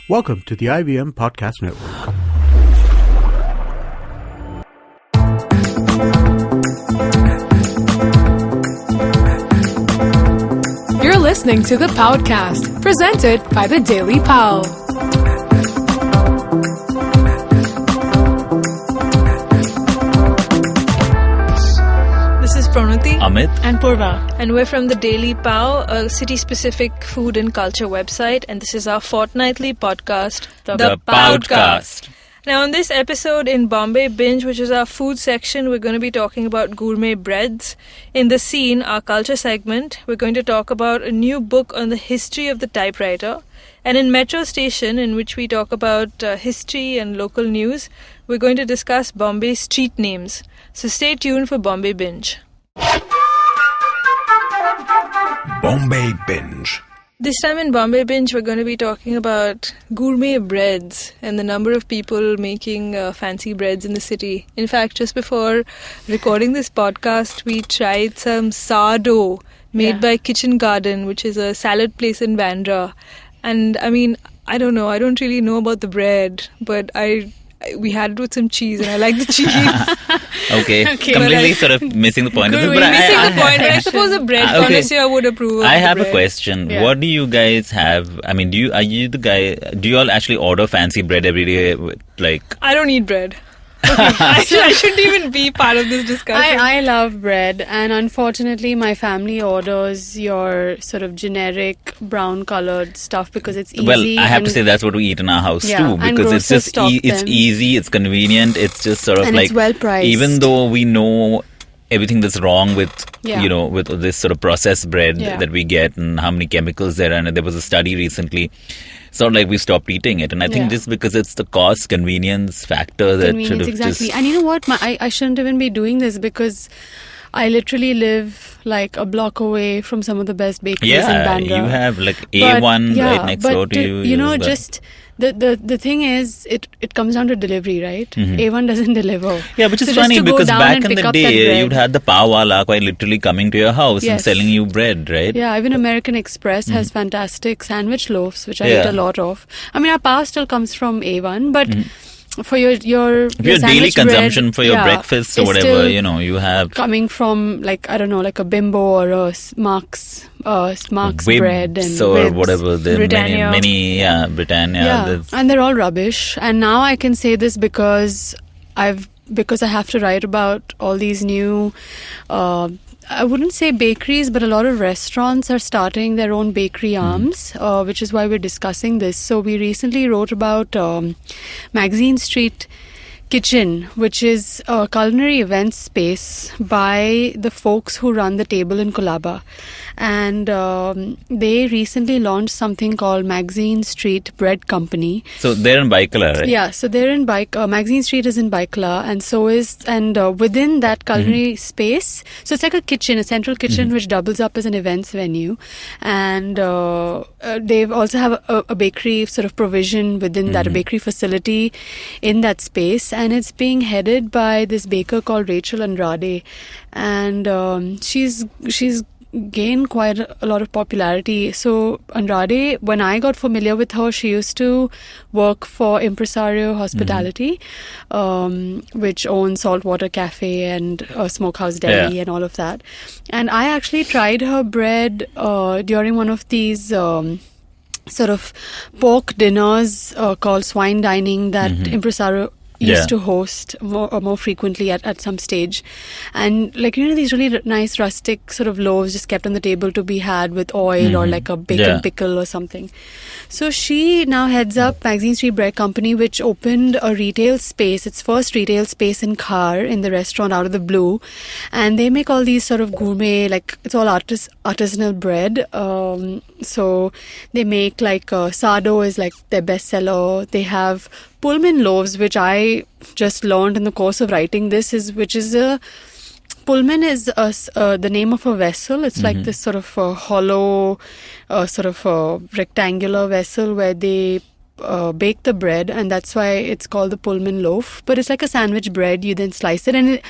Welcome to the IVM Podcast Network. You're listening to the Paodcast, presented by the Daily Pao. This is Pranati, Amit, and Purva, and we're from the Daily Pao, a city-specific food and culture website, and this is our fortnightly podcast, the Paodcast. Now, on this episode in Bombay Binge, which is our food section, we're going to be talking about gourmet breads. In The Scene, our culture segment, we're going to talk about a new book on the history of the typewriter. And in Metro Station, in which we talk about history and local news, we're going to discuss Bombay street names. So stay tuned for Bombay Binge. Bombay Binge. This time in Bombay Binge, we're going to be talking about gourmet breads and the number of people making fancy breads in the city. In fact, just before recording this podcast, we tried some sourdough made by Kitchen Garden, which is a salad place in Bandra. And I mean, I don't know, I don't really know about the bread, but we had it with some cheese and I like the cheese. Okay. Completely sort of missing the point of this. But I suppose a bread connoisseur would approve of I have bread. a question. Yeah. What do you guys have? I mean, do you all actually order fancy bread every day? I don't eat bread. Okay. I shouldn't even be part of this discussion. I love bread, and unfortunately my family orders your sort of generic brown coloured stuff because it's easy. Well, I have to say that's what we eat in our house too, because it's just it's easy, it's convenient, it's just sort of and like, it's well priced. even though we know everything that's wrong with with this sort of processed bread that we get and how many chemicals there are, and there was a study recently. Sort of like we stopped eating it, and I think just because it's the cost convenience factor that should have exactly. And you know what? I shouldn't even be doing this because I literally live like a block away from some of the best bakeries in Bandra. You have like A1 right next door to you. You know, just the thing is, it comes down to delivery, right? Mm-hmm. A1 doesn't deliver. Yeah, which is funny because back in the day, you'd had the Pawala quite literally coming to your house and selling you bread, right? Yeah, even American Express has fantastic sandwich loaves, which I eat a lot of. I mean, our power still comes from A1, but for your daily consumption, for your breakfast or whatever, you have coming from like a Bimbo or a Mark's Wibs bread and or Wibs, whatever. There Britannia. many Britannia. Yeah, and they're all rubbish. And now I can say this because I have to write about all these new. I wouldn't say bakeries, but a lot of restaurants are starting their own bakery arms, which is why we're discussing this. So we recently wrote about Magazine Street Kitchen, which is a culinary event space by the folks who run the Table in Colaba. And they recently launched something called Magazine Street Bread Company. So they're in Baikala, right? Yeah, so they're in Magazine Street is in Baikala, and within that culinary space, so it's like a central kitchen which doubles up as an events venue, and they also have a bakery sort of provision within that, a bakery facility in that space, and it's being headed by this baker called Rachel Andrade, and she's gained quite a lot of popularity. So Andrade, when I got familiar with her, she used to work for Impresario Hospitality, which owns Saltwater Cafe and Smokehouse Deli and all of that. And I actually tried her bread during one of these sort of pork dinners called swine dining that Impresario used to host more frequently at some stage. And these really nice rustic sort of loaves just kept on the table to be had with oil or like a bacon pickle or something. So she now heads up Magazine Street Bread Company, which opened a retail space, its first retail space in Khar, in the restaurant out of the blue. And they make all these sort of gourmet, it's all artisanal bread. So they make sourdough is like their bestseller. They have Pullman loaves, which I just learned in the course of writing this, Pullman is the name of a vessel. It's like this sort of hollow, sort of rectangular vessel where they bake the bread, and that's why it's called the Pullman loaf. But it's like a sandwich bread. You then slice it, and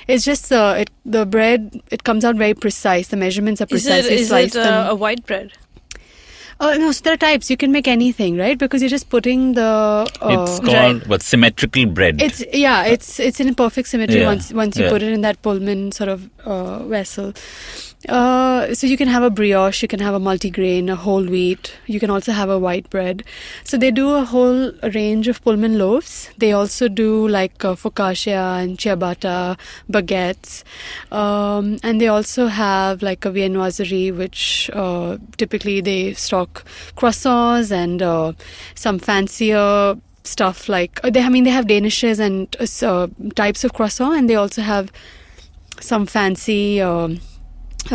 it's just the bread. It comes out very precise. The measurements are precise. Is it a white bread? No, so there are types. You can make anything, right? Because you're just putting the... it's called symmetrical bread. It's in perfect symmetry once you put it in that Pullman sort of vessel. So you can have a brioche, you can have a multigrain, a whole wheat. You can also have a white bread. So they do a whole range of Pullman loaves. They also do like focaccia and ciabatta, baguettes. And they also have like a viennoiserie, which typically they stock croissants and some fancier stuff like... they have danishes and types of croissant, and they also have some fancy...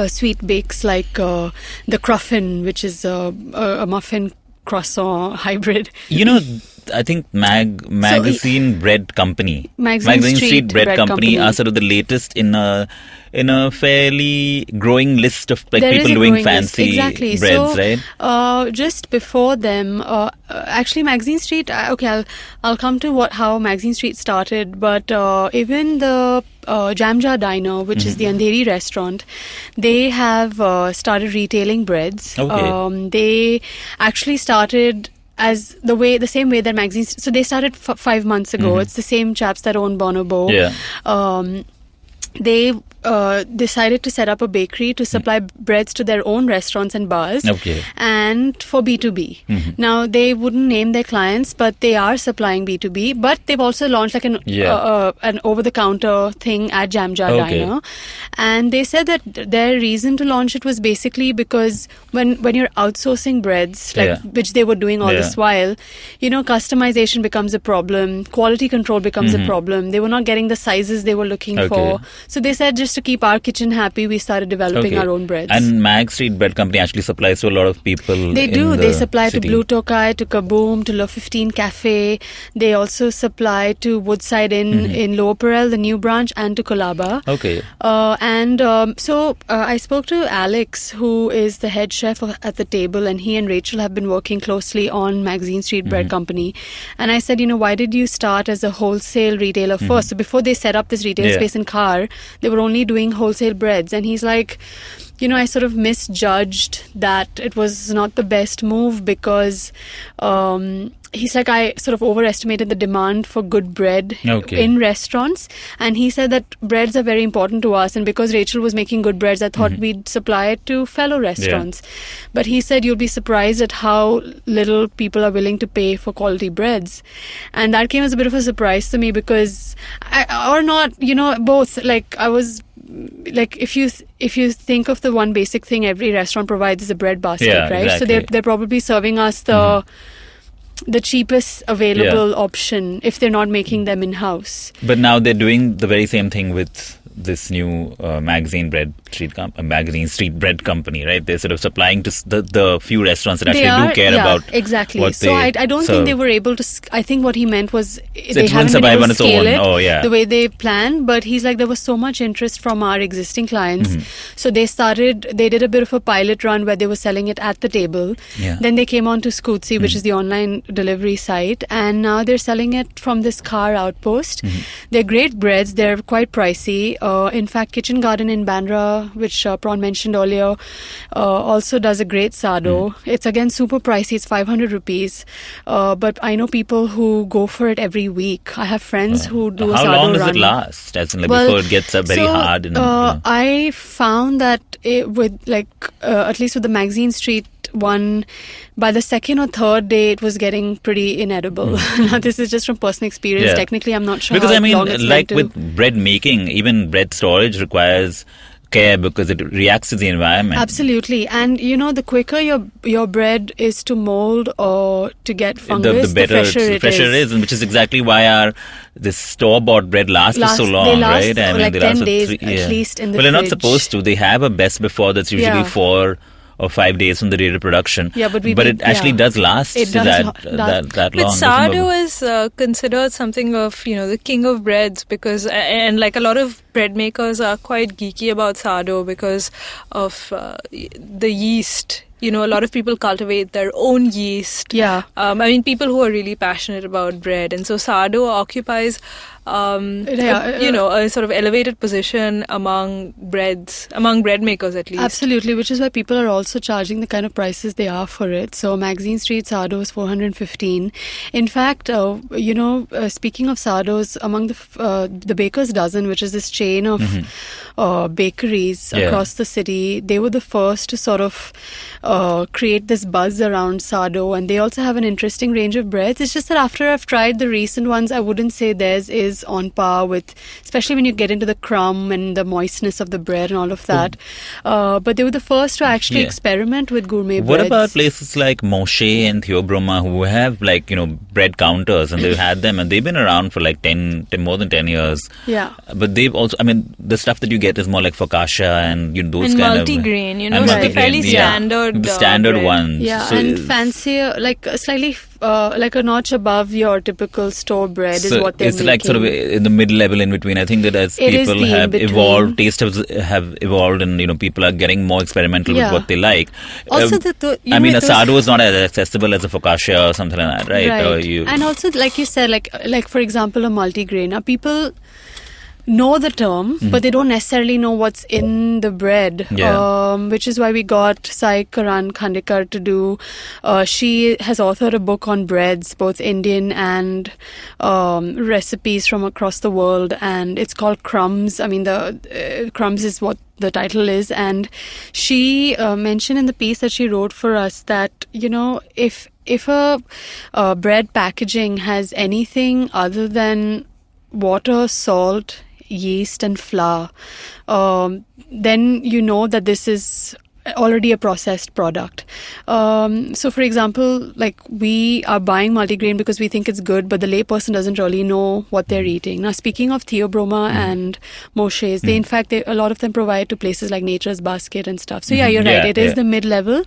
sweet bakes like the Cruffin, which is a muffin croissant hybrid. I think Magazine Bread Company, Magazine Street Bread Company are sort of the latest in a fairly growing list of like there people doing fancy breads, right? Just before them, actually Magazine Street. I'll come to how Magazine Street started, but even the Jam Jar Diner, which is the Andheri restaurant, they have started retailing breads. Okay. They actually started as the same way that Magazine... So they started 5 months ago. It's the same chaps that own Bonobo. Yeah. They decided to set up a bakery to supply breads to their own restaurants and bars, and for B2B. Now, they wouldn't name their clients, but they are supplying B2B. But they've also launched like an over-the-counter thing at Jam Jar Diner. And they said that their reason to launch it was basically because when you're outsourcing breads, which they were doing all this while, customization becomes a problem, quality control becomes a problem. They were not getting the sizes they were looking for. So they said, just to keep our kitchen happy, we started developing our own breads. And Mag Street Bread Company actually supplies to a lot of people. They do. They supply city. to Blue Tokai, to Kaboom, to Le 15 Cafe. They also supply to Woodside Inn in Lower Parel, the new branch, and to Colaba. Okay. So I spoke to Alex, who is the head chef at the table, and he and Rachel have been working closely on Magazine Street Bread Company. And I said, why did you start as a wholesale retailer first? So before they set up this retail space in Khar, they were only doing wholesale breads. And he's like, I sort of misjudged that it was not the best move because he's like, I sort of overestimated the demand for good bread in restaurants. And he said that breads are very important to us. And because Rachel was making good breads, I thought we'd supply it to fellow restaurants. But he said, you'll be surprised at how little people are willing to pay for quality breads. And that came as a bit of a surprise to me because, both. Like, I was... Like if you think of the one basic thing every restaurant provides is a bread basket, right? Exactly. So they're probably serving us the cheapest available option if they're not making them in house. But now they're doing the very same thing with this new Magazine Street Bread Company, right? They're sort of supplying to the few restaurants that actually do care about exactly. What so I don't think they were able to. I think what he meant was they haven't been able to scale it the way they planned. But he's like, there was so much interest from our existing clients, so they did a bit of a pilot run where they were selling it at the table. Then they came on to Scootsie, which is the online delivery site, and now they're selling it from this car outpost. They're great breads. They're quite pricey. In fact, Kitchen Garden in Bandra, which Prawn mentioned earlier, also does a great sardo. It's again super pricey. It's 500 rupees. But I know people who go for it every week. I have friends who do a sardo run. How long does it last? As in, before it gets very hard? I found that at least with the Magazine Street one, by the second or third day it was getting pretty inedible. Now this is just from personal experience. Technically I'm not sure because long it's like with bread making, even bread storage requires care because it reacts to the environment. Absolutely. And the quicker your bread is to mold or to get fungus, the fresher it is. And which is exactly why this store-bought bread lasts for so long, they last right? like 10 days at least in the fridge. Well, they're not supposed to. They have a best before that's usually 4 or 5 days from the date of production. But it actually does last that long. But sourdough is considered something of, the king of breads because, and like a lot of bread makers are quite geeky about sourdough because of the yeast. A lot of people cultivate their own yeast. People who are really passionate about bread. And so sourdough occupies a sort of elevated position among bread makers at least. Absolutely, which is why people are also charging the kind of prices they are for it. So Magazine Street sourdough is 415. In fact, speaking of sourdoughs, among the Baker's Dozen, which is this chain of bakeries across the city, they were the first to sort of create this buzz around sourdough, and they also have an interesting range of breads. It's just that after I've tried the recent ones, I wouldn't say theirs is on par with, especially when you get into the crumb and the moistness of the bread and all of that. But they were the first to actually experiment with gourmet breads. What about places like Moshe and Theobroma, who have bread counters, and they've had them, and they've been around for more than 10 years. Yeah. But they've also, the stuff that you get is more like focaccia and those kind of multigrain, fairly standard ones. Yeah, so and fancier, like slightly like a notch above your typical store bread is what they're making. It's like sort of in the mid-level in between. I think that as people have evolved, tastes have evolved, and people are getting more experimental with what they like. Also, a sourdough is not as accessible as a focaccia or something like that, right? And also, like you said, like for example, a multigrain. Now, people know the term, but they don't necessarily know what's in the bread, which is why we got Sai Karan Khandekar to do. She has authored a book on breads, both Indian and recipes from across the world, and it's called Crumbs. The Crumbs is what the title is, and she mentioned in the piece that she wrote for us that if a bread packaging has anything other than water, salt, yeast and flour, then you know that this is already a processed product. So for example, we are buying multigrain because we think it's good, but the layperson doesn't really know what they're eating. Now, speaking of Theobroma and Moshe's, they in fact, a lot of them provide to places like Nature's Basket and stuff. So you're right, it is the mid-level.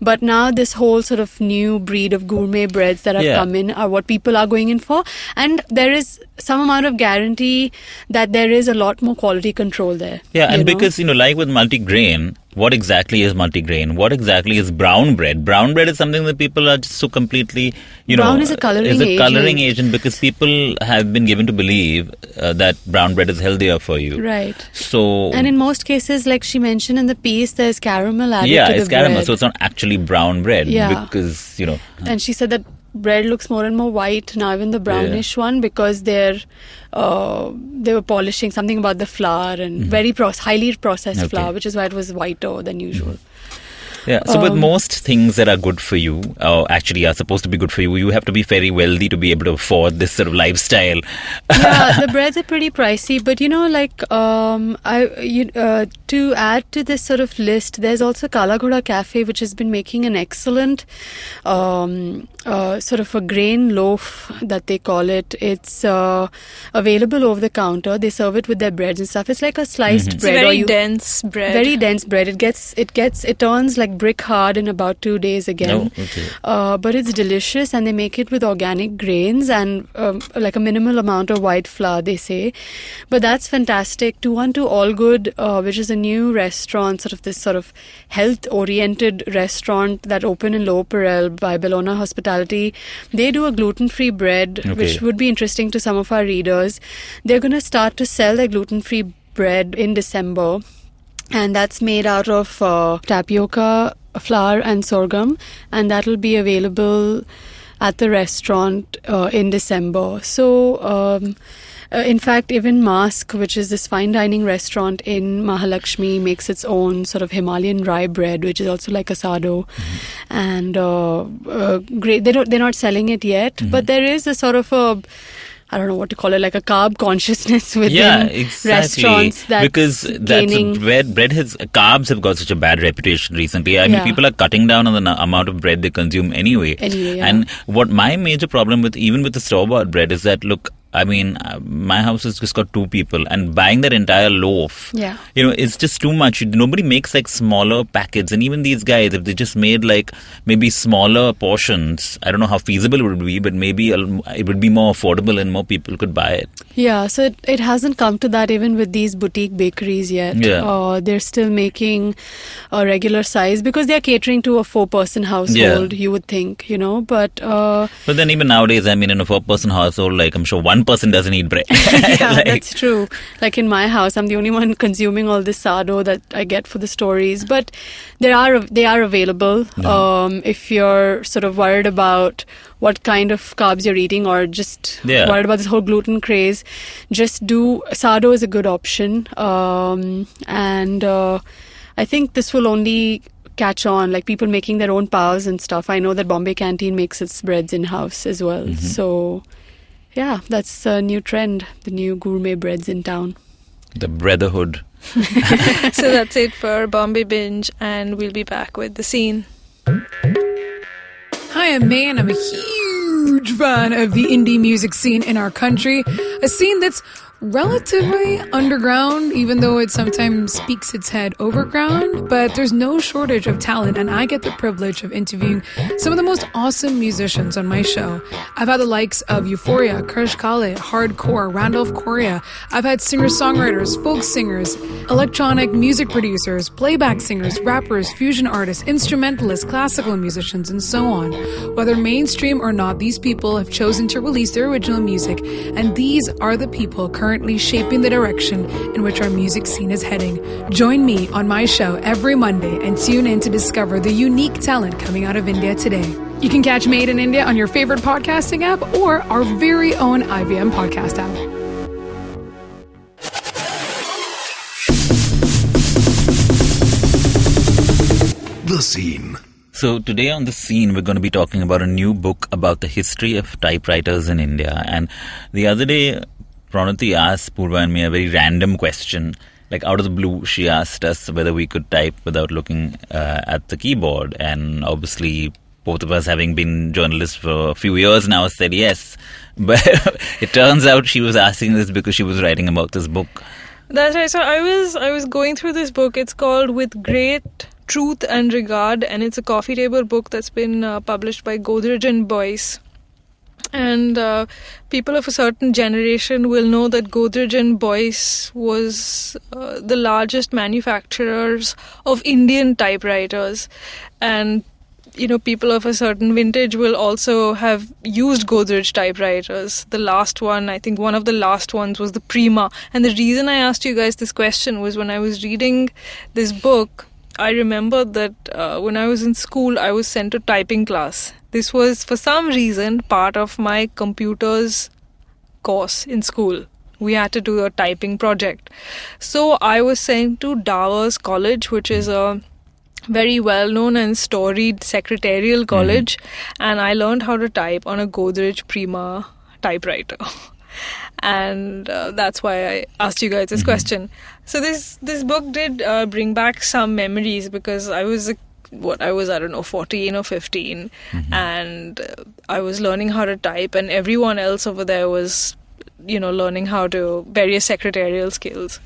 But now this whole sort of new breed of gourmet breads that have come in are what people are going in for. And there is some amount of guarantee that there is a lot more quality control there. Yeah, and because, like with multigrain, what exactly is multigrain? What exactly is brown bread? Brown bread is something that people are just so completely, brown is a coloring agent because people have been given to believe that brown bread is healthier for you. Right. So, and in most cases, like she mentioned in the piece, there's caramel added to the bread. Yeah, it's caramel, so it's not actually brown bread because, And she said that bread looks more and more white now, even the brownish one, because they were polishing something about the flour and very highly processed flour, which is why it was whiter than usual. Yeah, so with most things that are good for you, or actually are supposed to be good for you, you have to be very wealthy to be able to afford this sort of lifestyle. Yeah, the breads are pretty pricey, but to add to this sort of list, there's also Kala Ghoda Cafe, which has been making an excellent sort of a grain loaf that they call it. It's available over the counter. They serve it with their breads and stuff. It's like a sliced bread. It's very dense bread. Very dense bread. It turns like brick hard in about 2 days again. But it's delicious, and they make it with organic grains and like a minimal amount of white flour, they say. But that's fantastic. 212 All Good, which is a new restaurant, this sort of health-oriented restaurant that opened in Lower Parel by Bellona Hospitality. They do a gluten-free bread, which would be interesting to some of our readers. They're going to start to sell their gluten-free bread in December. And that's made out of tapioca, flour and sorghum. And that will be available at the restaurant in December. So, in fact, even Mask, which is this fine dining restaurant in Mahalakshmi, makes its own sort of Himalayan rye bread, which is also like a sourdough. And great. They're not selling it yet, but there is a sort of I don't know what to call it, like a carb consciousness within restaurants. Because bread has carbs have got such a bad reputation recently. I mean, people are cutting down on the amount of bread they consume anyway. And what my major problem with the store-bought bread is that, look, I mean, my house has just got 2 people, and buying that entire loaf, it's just too much. Nobody makes smaller packets, and even these guys, if they just made maybe smaller portions, I don't know how feasible it would be, but maybe it would be more affordable and more people could buy it. Yeah, so it hasn't come to that even with these boutique bakeries yet. They're still making a regular size because they're catering to a 4-person household, you would think, but then even nowadays, I mean, in a 4-person household, I'm sure one one person doesn't eat bread. Yeah, that's true. Like in my house, I'm the only one consuming all this sourdough that I get for the stories. But they are available. If you're sort of worried about what kind of carbs you're eating, or just worried about this whole gluten craze, just do sourdough is a good option. And I think this will only catch on, like people making their own paos and stuff. I know that Bombay Canteen makes its breads in-house as well. So, yeah, that's a new trend, the new gourmet breads in town. The brotherhood. So that's it for Bombay Binge, and we'll be back with the scene. Hi, I'm May, and I'm a huge fan of the indie music scene in our country. A scene that's relatively underground, even though it sometimes speaks its head overground, but there's no shortage of talent, and I get the privilege of interviewing some of the most awesome musicians on my show. I've had the likes of Euphoria, Krish Kale, Hardcore, Randolph Correa. I've had singer-songwriters, folk singers, electronic music producers, playback singers, rappers, fusion artists, instrumentalists, classical musicians, and so on. Whether mainstream or not, these people have chosen to release their original music, and these are the people currently shaping the direction in which our music scene is heading. Join me on my show every Monday and tune in to discover the unique talent coming out of India today. You can catch Made in India on your favorite podcasting app or our very own IVM podcast app. The Scene. So today on The Scene, we're going to be talking about a new book about the history of typewriters in India. And the other day, Pranati asked Purva and me a very random question. Like out of the blue, she asked us whether we could type without looking at the keyboard. And obviously, both of us, having been journalists for a few years now, said yes. But it turns out she was asking this because she was writing about this book. That's right. So I was going through this book. It's called With Great Truth and Regard, and it's a coffee table book that's been published by Godrej and Boyce. And people of a certain generation will know that Godrej and Boyce was the largest manufacturers of Indian typewriters. And, you know, people of a certain vintage will also have used Godrej typewriters. The last one, I think one of the last ones was the Prima. And the reason I asked you guys this question was when I was reading this book, I remembered that when I was in school, I was sent to typing class. This was, for some reason, part of my computers course in school. We had to do a typing project. So I was sent to Dawes College, which is a very well-known and storied secretarial college. And I learned how to type on a Godrej Prima typewriter. And that's why I asked you guys this question. So this book did bring back some memories, because I was I don't know, 14 or 15, and I was learning how to type, and everyone else over there was, you know, learning how to various secretarial skills.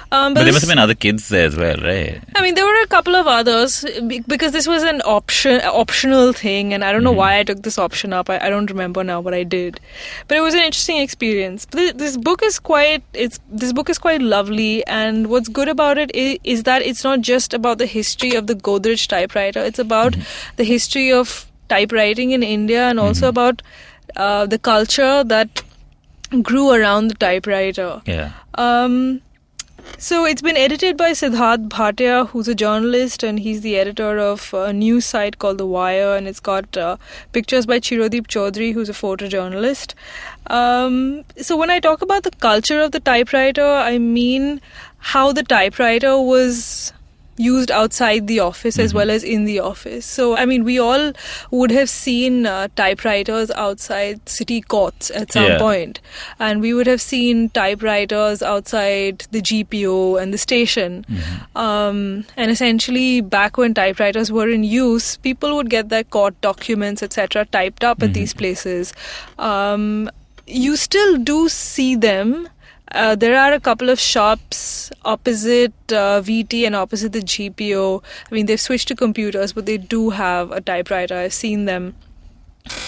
But there must have been other kids there as well, right? I mean, there were a couple of others, because this was an optional thing, and I don't know why I took this option up. I don't remember now, but I did. But it was an interesting experience. But this book is quite lovely, and what's good about it is that it's not just about the history of the Godrej typewriter. It's about the history of typewriting in India, and also about the culture that grew around the typewriter. Yeah. So it's been edited by Siddharth Bhatia, who's a journalist, and he's the editor of a news site called The Wire, and it's got pictures by Chirodeep Chaudhary, who's a photojournalist. So when I talk about the culture of the typewriter, I mean how the typewriter was used outside the office as well as in the office. So, I mean, we all would have seen typewriters outside city courts at some point. And we would have seen typewriters outside the GPO and the station. And essentially, back when typewriters were in use, people would get their court documents, etc., typed up at these places. You still do see them. There are a couple of shops opposite VT and opposite the GPO. I mean, they've switched to computers, but they do have a typewriter. I've seen them.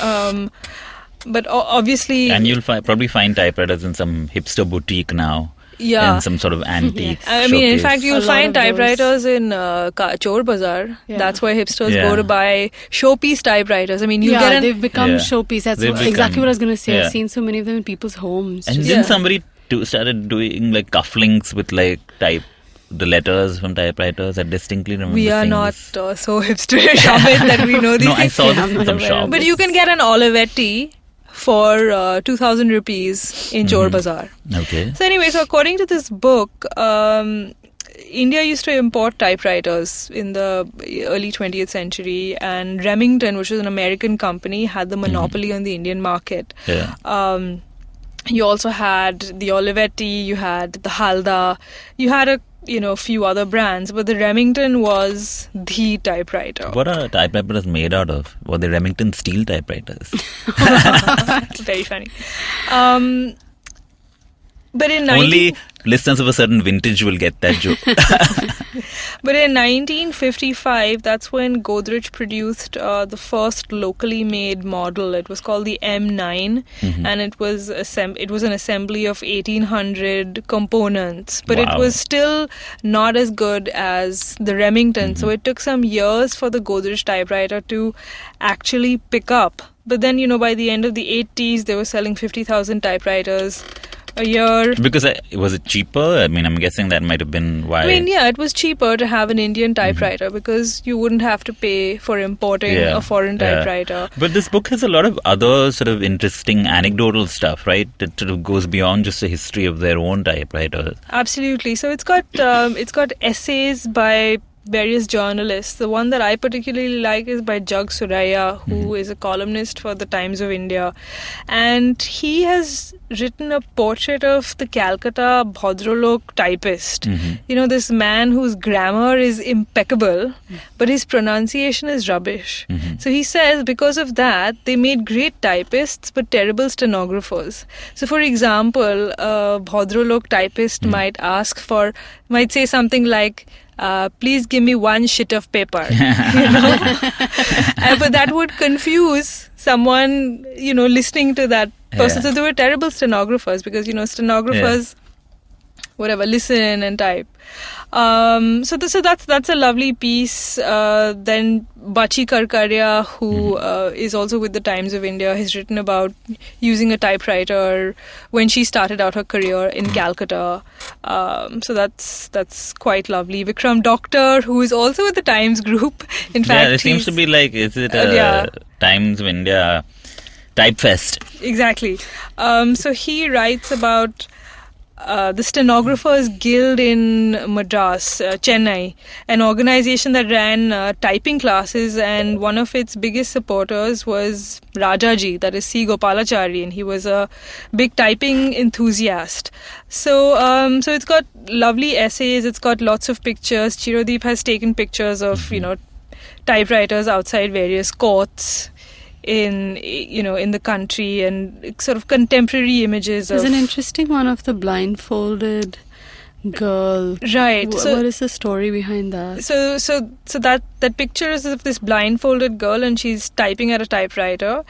But obviously... And you'll probably find typewriters in some hipster boutique now. and some sort of antique. I mean, in showcase. fact, you'll find typewriters in Chor Bazaar. Yeah. That's where hipsters go to buy showpiece typewriters. I mean, you get they've become showpiece. That's exactly what I was going to say. Yeah. I've seen so many of them in people's homes. And then somebody started doing like cufflinks with like the letters from typewriters. I distinctly remember. We are seeing not this. so hipsterish of it that we know these No, I things. saw this in some shop. But you can get an Olivetti for 2,000 rupees in Chor Bazaar. Okay. So anyway, so according to this book, India used to import typewriters in the early 20th century, and Remington, which was an American company, had the monopoly on the Indian market. Yeah. You also had the Olivetti, you had the Halda, you had a few other brands, but the Remington was the typewriter. What are typewriters made out of? Were they Remington steel typewriters? Very funny. But in Only listeners of a certain vintage will get that joke. But in 1955, that's when Godrej produced the first locally made model. It was called the M9, and it was an assembly of 1,800 components. But it was still not as good as the Remington. So it took some years for the Godrej typewriter to actually pick up. But then, by the end of the 80s, they were selling 50,000 typewriters a year. Because was it cheaper? I mean, I'm guessing that might have been why. I mean, yeah, it was cheaper to have an Indian typewriter because you wouldn't have to pay for importing a foreign typewriter. But this book has a lot of other sort of interesting anecdotal stuff, right? That sort of goes beyond just the history of their own typewriters. Absolutely. So it's got essays by various journalists. The one that I particularly like is by Jug Suraya, who is a columnist for the Times of India. And he has written a portrait of the Calcutta Bhadralok typist. This man whose grammar is impeccable, but his pronunciation is rubbish. So he says because of that, they made great typists, but terrible stenographers. So for example, a Bhadralok typist might say something like, please give me one sheet of paper. But that would confuse someone, listening to that person. So they were terrible stenographers because, stenographers, listen and type. So that's a lovely piece. Then Bachi Karkaria, who is also with the Times of India, has written about using a typewriter when she started out her career in Calcutta. So that's quite lovely. Vikram Doctor, who is also with the Times Group. In fact, it seems to be like, is it a Times of India Typefest? Exactly. So he writes about the Stenographers Guild in Madras, Chennai, an organization that ran typing classes, and one of its biggest supporters was Rajaji, that is C. Gopalachari, and he was a big typing enthusiast. So it's got lovely essays, it's got lots of pictures. Chirodeep has taken pictures of, typewriters outside various courts in the country, and sort of contemporary images. There's an interesting one of the blindfolded girl. Right. What is the story behind that? So that picture is of this blindfolded girl, and she's typing at a typewriter,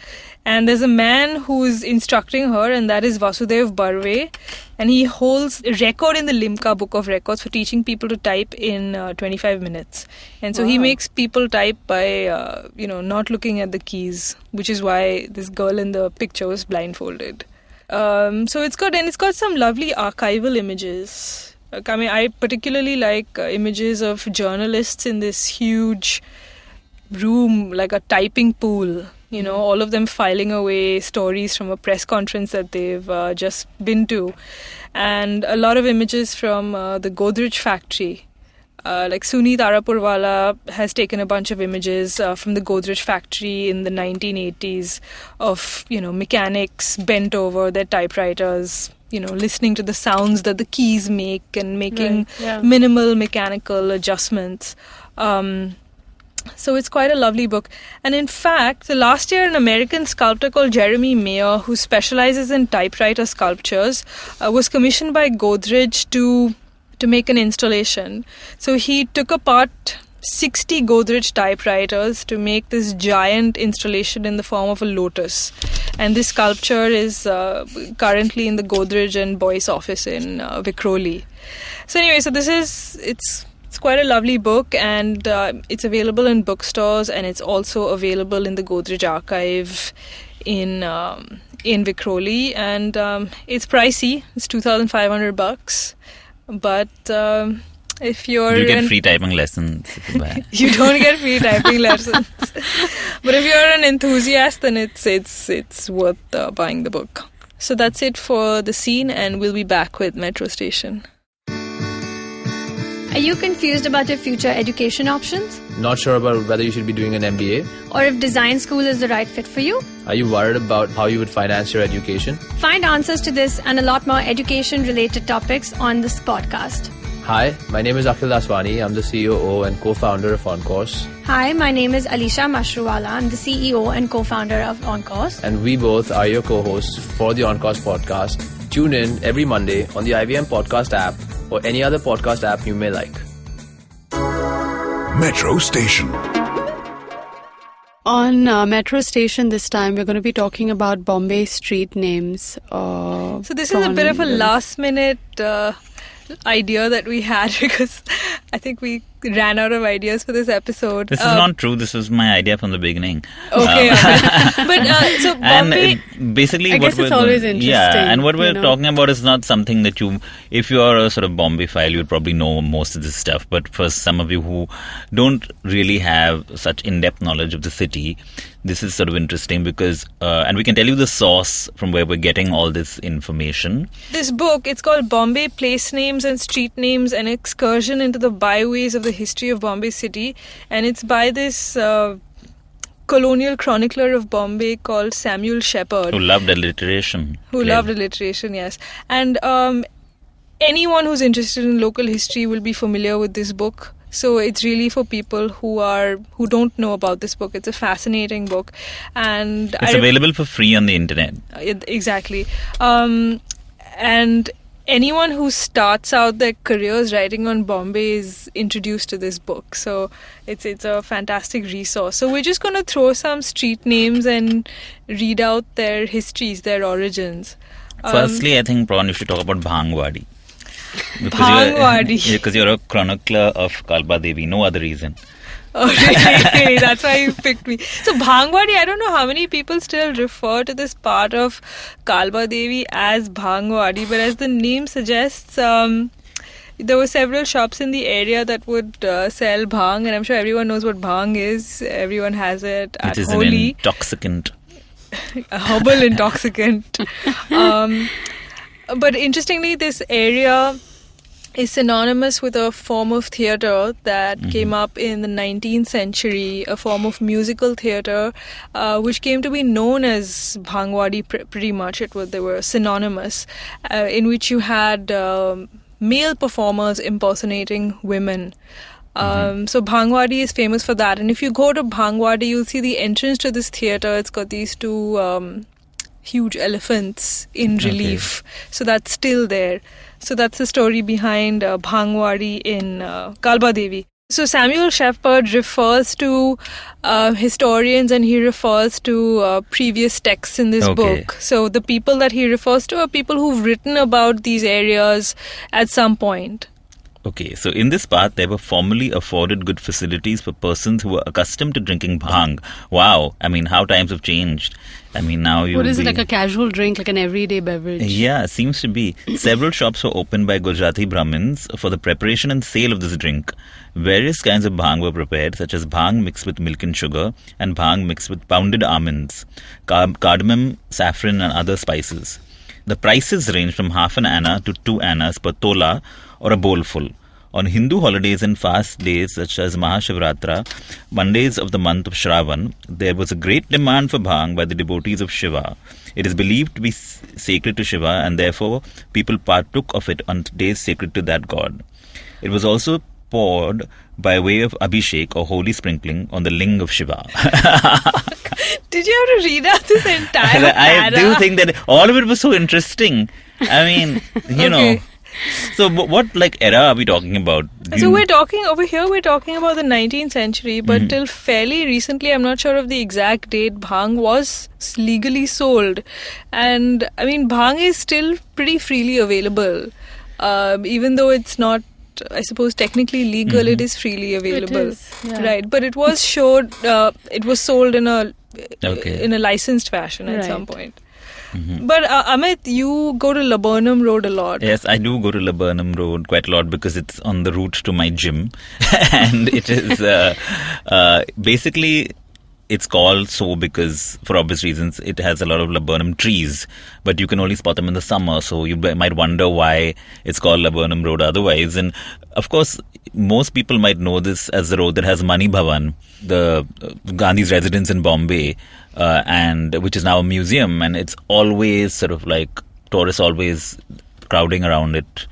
and there's a man who's instructing her, and that is Vasudev Barve, and he holds a record in the Limca Book of Records for teaching people to type in 25 minutes. And so he makes people type by not looking at the keys, which is why this girl in the picture was blindfolded. So it's got some lovely archival images. I mean, I particularly like images of journalists in this huge room, like a typing pool. All of them filing away stories from a press conference that they've just been to. And a lot of images from the Godrej factory. Like Suni Tarapurwala has taken a bunch of images from the Godrej factory in the 1980s of, mechanics bent over their typewriters, listening to the sounds that the keys make and making minimal mechanical adjustments. So it's quite a lovely book. And in fact, last year an American sculptor called Jeremy Mayer, who specializes in typewriter sculptures, was commissioned by Godrej to make an installation. So he took apart 60 Godrej typewriters to make this giant installation in the form of a lotus. And this sculpture is currently in the Godrej and Boyce office in Vikhroli. So anyway, so it's quite a lovely book, and it's available in bookstores, and it's also available in the Godrej archive in Vikhroli. And it's pricey. It's $2,500, but if you're... You get free typing lessons. You don't get free typing lessons. But if you're an enthusiast, then it's worth buying the book. So that's it for The Scene, and we'll be back with Metro Station. Are you confused about your future education options? Not sure about whether you should be doing an MBA? Or if design school is the right fit for you? Are you worried about how you would finance your education? Find answers to this and a lot more education-related topics on this podcast. Hi, my name is Akhil Daswani. I'm the CEO and co-founder of OnCourse. Hi, my name is Alisha Mashruwala. I'm the CEO and co-founder of OnCourse. And we both are your co-hosts for the OnCourse podcast. Tune in every Monday on the IVM podcast app or any other podcast app you may like. Metro Station. On Metro Station this time, we're going to be talking about Bombay street names. So this is a bit of a last-minute idea that we had because I think we ran out of ideas for this episode. This is not true. This was my idea from the beginning. Okay. But so Bombay... And basically I guess it's always interesting. Yeah, and what we're talking about is not something that if you are a sort of Bombay file, you would probably know most of this stuff. But for some of you who don't really have such in-depth knowledge of the city, this is sort of interesting because, and we can tell you the source from where we're getting all this information. This book, it's called Bombay Place Names and Street Names, an excursion into the byways of the history of Bombay city. And it's by this colonial chronicler of Bombay called Samuel Shepherd. Who loved alliteration. Loved alliteration, yes. And anyone who's interested in local history will be familiar with this book. So it's really for people who don't know about this book. It's a fascinating book, and it's available for free on the internet. Exactly, and anyone who starts out their careers writing on Bombay is introduced to this book. So it's a fantastic resource. So we're just going to throw some street names and read out their histories, their origins. Firstly, I think, Prawn, you should talk about Bhangwadi. Bhangwadi. Because you're a chronicler of Kalba Devi, no other reason. Oh, really? That's why you picked me. So Bhangwadi, I don't know how many people still refer to this part of Kalba Devi as Bhangwadi, but as the name suggests, there were several shops in the area that would sell bhang, and I'm sure everyone knows what bhang is. Everyone has it at Holi. It is Holi. an intoxicant. A herbal intoxicant. But interestingly, this area is synonymous with a form of theatre that came up in the 19th century, a form of musical theatre which came to be known as Bhangwadi pretty much. They were synonymous, in which you had male performers impersonating women. So Bhangwadi is famous for that. And if you go to Bhangwadi, you'll see the entrance to this theatre. It's got these two huge elephants in relief. So that's still there. So that's the story behind Bhangwadi in Kalba Devi. So Samuel Shepherd refers to historians, and he refers to previous texts in this book. So the people that he refers to are people who've written about these areas at some point. Okay, so in this part, there were formerly afforded good facilities for persons who were accustomed to drinking bhang. Wow, I mean, how times have changed. I mean, now you. What is it, like a casual drink, like an everyday beverage? Yeah, seems to be. Several shops were opened by Gujarati Brahmins for the preparation and sale of this drink. Various kinds of bhang were prepared, such as bhang mixed with milk and sugar, and bhang mixed with pounded almonds, cardamom, saffron, and other spices. The prices range from half an anna to 2 annas per tola, or a bowlful. On Hindu holidays and fast days such as Mahashivratri, Mondays of the month of Shravan, there was a great demand for bhang by the devotees of Shiva. It is believed to be sacred to Shiva, and therefore people partook of it on days sacred to that god. It was also poured by way of abhishek or holy sprinkling on the ling of Shiva. Did you have to read out this entire I do think that all of it was so interesting. I mean, you know. So what era are we talking about? So we're talking over here. We're talking about the 19th century, but till fairly recently, I'm not sure of the exact date, bhang was legally sold, and I mean bhang is still pretty freely available, even though it's not, I suppose, technically legal. It is freely available, It is, yeah. right? But it was sold in a licensed fashion at some point. But Amit, you go to Laburnum Road a lot. Yes, I do go to Laburnum Road quite a lot because it's on the route to my gym. And it is basically, it's called so because, for obvious reasons, it has a lot of laburnum trees. But you can only spot them in the summer. So you might wonder why it's called Laburnum Road otherwise. And of course, most people might know this as the road that has Mani Bhavan, the Gandhi's residence in Bombay, and which is now a museum, and it's always sort of like tourists always crowding around it.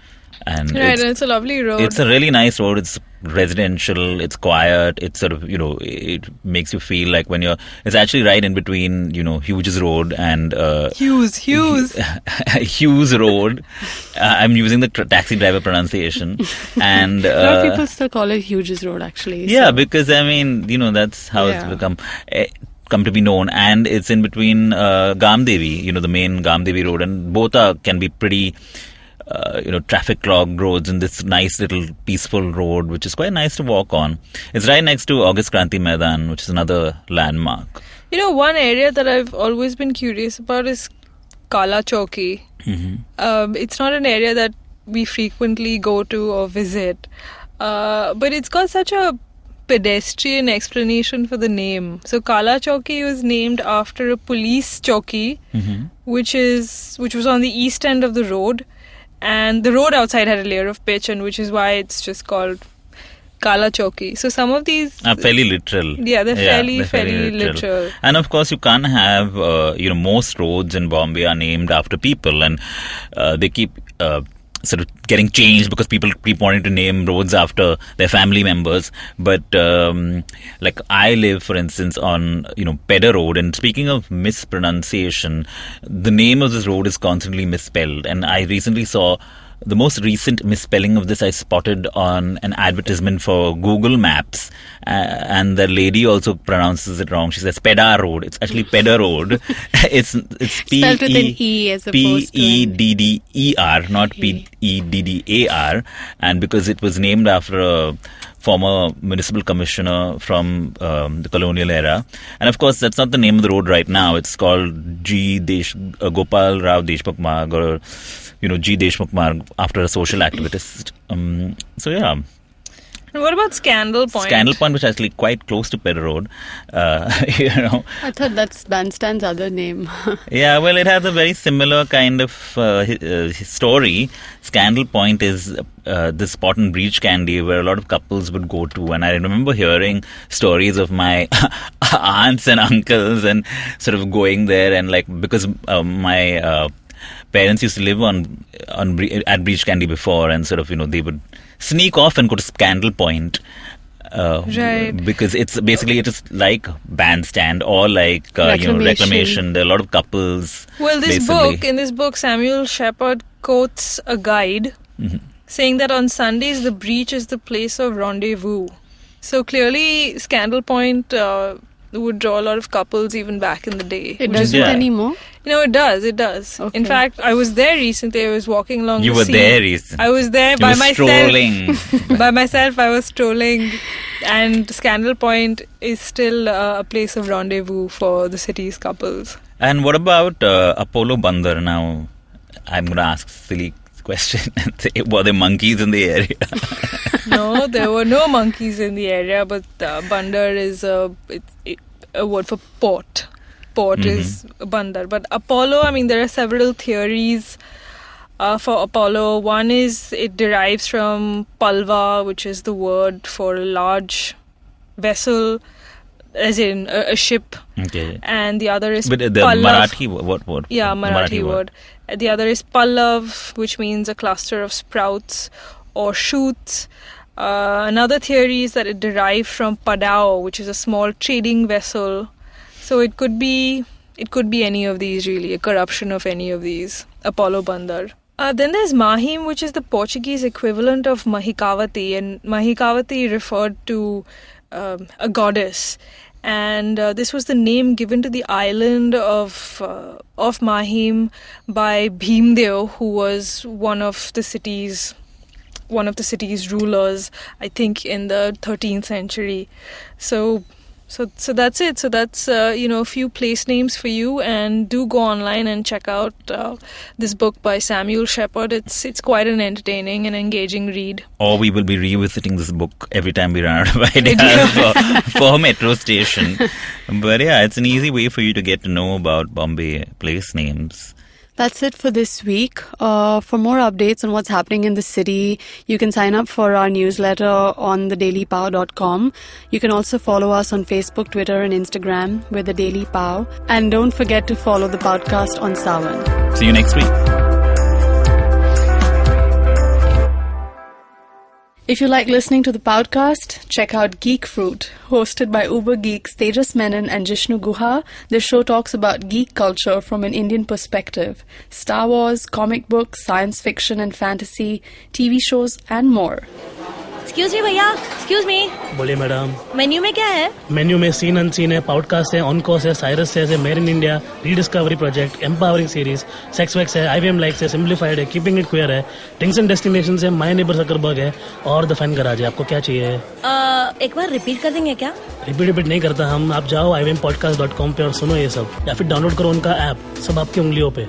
And right, and it's a lovely road. It's a really nice road. It's residential. It's quiet. It's sort of, it makes you feel like it's actually right in between, Hughes Road and Hughes Hughes Road. I'm using the taxi driver pronunciation, and a lot of people still call it Hughes Road, actually. Yeah, because I mean, that's how it's come to be known, and it's in between Gamdevi, the main Gamdevi road, and both can be pretty traffic clogged roads in this nice little peaceful road, which is quite nice to walk on. It's right next to August Kranti Maidan, which is another landmark. One area that I've always been curious about is Kala Chowki. It's not an area that we frequently go to or visit, but it's got such a pedestrian explanation for the name. So Kala Chowki was named after a police chowki, which was on the east end of the road. And the road outside had a layer of pitch, and which is why it's just called Kala Chowki. So some of these are fairly literal. Yeah, they're fairly literal. And of course, you can't have most roads in Bombay are named after people, and they keep sort of getting changed because people keep wanting to name roads after their family members. But like I live, for instance, on Pedder Road, and speaking of mispronunciation, the name of this road is constantly misspelled. And I recently saw the most recent misspelling of this I spotted on an advertisement for Google Maps, and the lady also pronounces it wrong. She says Pedder Road. It's actually Pedder Road. It's spelled with an E as opposed Pedder, not Peddar. And because it was named after a former municipal commissioner from the colonial era, and of course that's not the name of the road right now. It's called Gopal Rao Deshmukh Marg, or G. Deshmukh Marg, after a social activist. So yeah. And what about Scandal Point? Scandal Point, which is actually quite close to Pedder Road. I thought that's Bandstand's other name. Yeah, well, it has a very similar kind of story. Scandal Point is this spot in Breach Candy where a lot of couples would go to, and I remember hearing stories of my aunts and uncles and sort of going there, and because my parents used to live at Breach Candy before, and sort of they would sneak off and go to Scandal Point, right? Because it's basically it is like Bandstand or like Reclamation. There are a lot of couples. Well, in this book, Samuel Shepard quotes a guide saying that on Sundays the Breach is the place of rendezvous. So clearly, Scandal Point would draw a lot of couples even back in the day. It doesn't anymore? It does. Okay. In fact, I was there recently. I was walking along You the were sea. There recently? I was there by myself. Strolling. By myself, I was strolling. And Scandal Point is still a place of rendezvous for the city's couples. And what about Apollo Bandar? Now, I'm going to ask a silly question and say, were there monkeys in the area? No, there were no monkeys in the area, but Bandar is a word for port. Port is Bandar. But Apollo, there are several theories for Apollo. One is it derives from Palva, which is the word for a large vessel, as in a ship. Okay. And the other is But the Pallav. Marathi, what word? Yeah, Marathi word. The other is Pallav, which means a cluster of sprouts or shoots. Another theory is that it derived from Padao, which is a small trading vessel. So it could be any of these, really, a corruption of any of these. Apollo Bandar. Then there's Mahim, which is the Portuguese equivalent of Mahikavati, and Mahikavati referred to a goddess. And this was the name given to the island of Mahim by Bhimdev, who was one of the city's rulers, I think, in the 13th century. So that's it. So that's a few place names for you, and do go online and check out this book by Samuel Shepard. It's quite an entertaining and engaging read. Or we will be revisiting this book every time we run out of ideas for Metro Station. But yeah, it's an easy way for you to get to know about Bombay place names. That's it for this week. For more updates on what's happening in the city, you can sign up for our newsletter on thedailypao.com. You can also follow us on Facebook, Twitter, and Instagram with The Daily Pao. And don't forget to follow the podcast on Sawan. See you next week. If you like listening to the podcast, check out Geek Fruit, hosted by Uber geeks Tejas Menon and Jishnu Guha. This show talks about geek culture from an Indian perspective. Star Wars, comic books, science fiction and fantasy, TV shows and more. Excuse me भैया, excuse me. बोलिए madam. Menu में क्या है? Menu में scene unseen है, podcast है, on course है, Cyrus है, made in India, rediscovery project, empowering series, sex wax है, IVM लाइक्स है, सिंप्लीफाइड है, कीपिंग इट क्वियर है, थिंग्स एंड डेस्टिनेशंस है, माय नेबर सकरबर्ग है और द फैन गराज है. आपको क्या चाहिए? एक बार रिपीट कर देंगे क्या? रिपीट नहीं करता हम. आप जाओ IVMpodcast.com पे और सुनो ये सब, या फिर डाउनलोड करो उनका ऐप. सब आपकी उंगलियों पे.